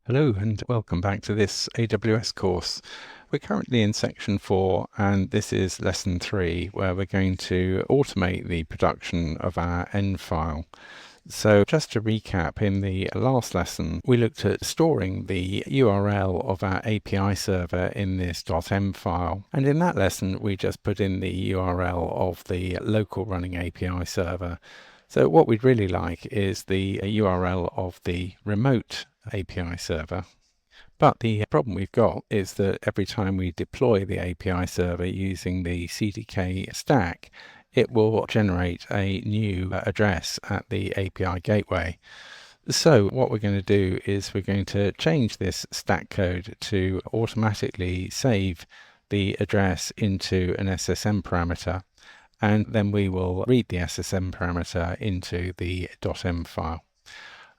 Hello and welcome back to this AWS course. We're currently in section 4 and this is lesson 3 where we're going to automate the production of our end file. So just to recap, in the last lesson we looked at storing the URL of our API server in this .m file, and in that lesson we just put in the URL of the local running API server. So what we'd really like is the URL of the remote API server. But the problem we've got is that every time we deploy the API server using the CDK stack, it will generate a new address at the API gateway. So what we're going to do is we're going to change this stack code to automatically save the address into an SSM parameter, and then we will read the SSM parameter into the .m file.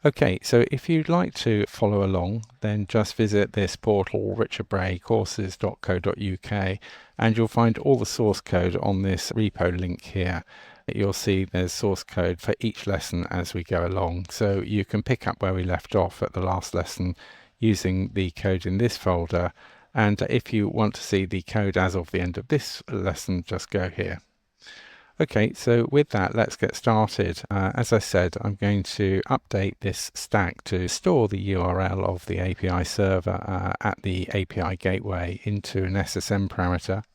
Okay, so if you'd like to follow along, then just visit this portal, richardbraycourses.co.uk, and you'll find all the source code on this repo link here. You'll see there's source code for each lesson as we go along, so you can pick up where we left off at the last lesson using the code in this folder. And if you want to see the code as of the end of this lesson, just go here. Okay, so with that, let's get started. As I said, I'm going to update this stack to store the URL of the API server at the API gateway into an SSM parameter.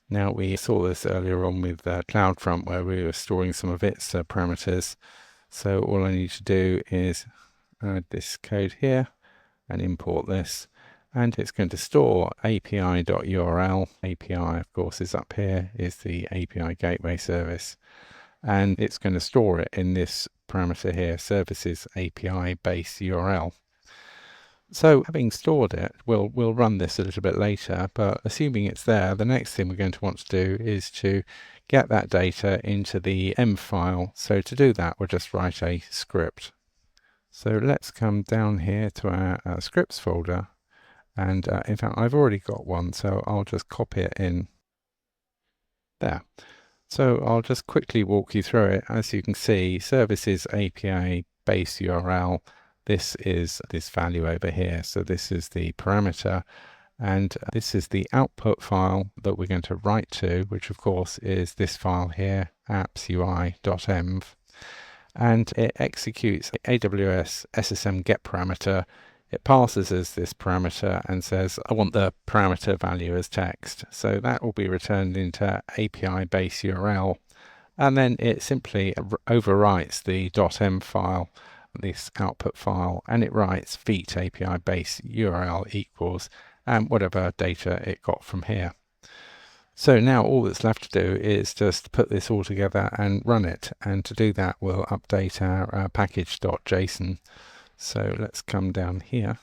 Now, we saw this earlier on with CloudFront where we were storing some of its parameters. So all I need to do is add this code here and import this. And it's going to store api.url. API, of course, is up here, is the API gateway service. And it's going to store it in this parameter here, services API base URL. So having stored it, we'll run this a little bit later, but assuming it's there, the next thing we're going to want to do is to get that data into the M file. So to do that, we'll just write a script. So let's come down here to our scripts folder. And in fact, I've already got one, so I'll just copy it in there. So I'll just quickly walk you through it. As you can see, services API base URL. This is this value over here. So this is the parameter, and this is the output file that we're going to write to, which of course is this file here, appsui.env. And it executes AWS SSM get parameter. It passes as this parameter and says, I want the parameter value as text. So that will be returned into API base URL. And then it simply overwrites the .m file, this output file, and it writes Vite API base URL equals and whatever data it got from here. So now all that's left to do is just put this all together and run it. And to do that, we'll update our package.json. So let's come down here,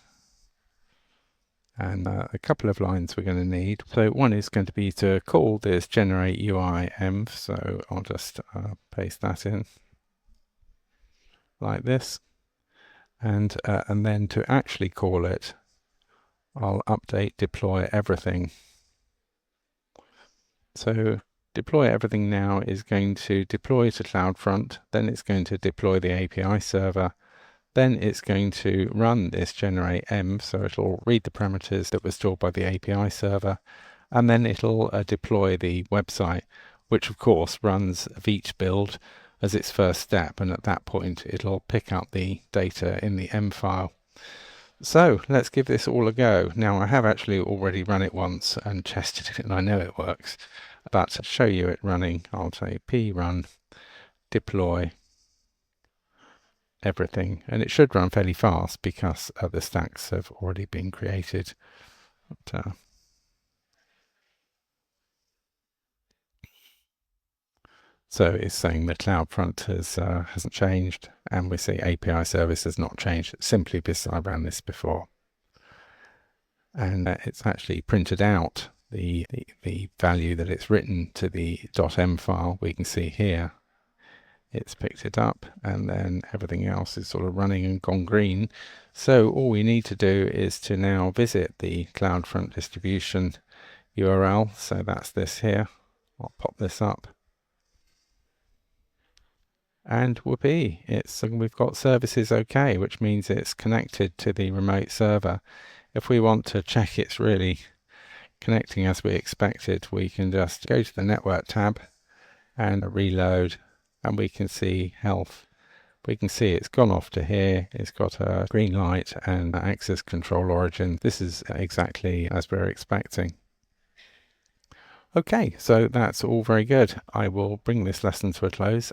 and a couple of lines we're going to need. So one is going to be to call this generate UI env. So I'll just paste that in like this, and then to actually call it, I'll update deploy everything. So deploy everything now is going to deploy to CloudFront, then it's going to deploy the API server. Then it's going to run this generate env, so it'll read the parameters that were stored by the API server, and then it'll deploy the website, which of course runs Vite build as its first step, and at that point it'll pick up the data in the M file. So let's give this all a go. Now I have actually already run it once and tested it, and I know it works, but to show you it running, I'll say prun deploy everything, and it should run fairly fast because the stacks have already been created. But, so it's saying the CloudFront hasn't changed, and we see API service has not changed simply because I ran this before. And it's actually printed out the value that it's written to the .m file. We can see here it's picked it up, and then everything else is sort of running and gone green. So all we need to do is to now visit the CloudFront distribution URL. So that's this here. I'll pop this up. and whoopee, we've got services okay, which means it's connected to the remote server. If we want to check it's really connecting as we expected, we can just go to the network tab and reload, and we can see health. We can see it's gone off to here. It's got a green light and access control origin. This is exactly as we're expecting. Okay, so that's all very good. I will bring this lesson to a close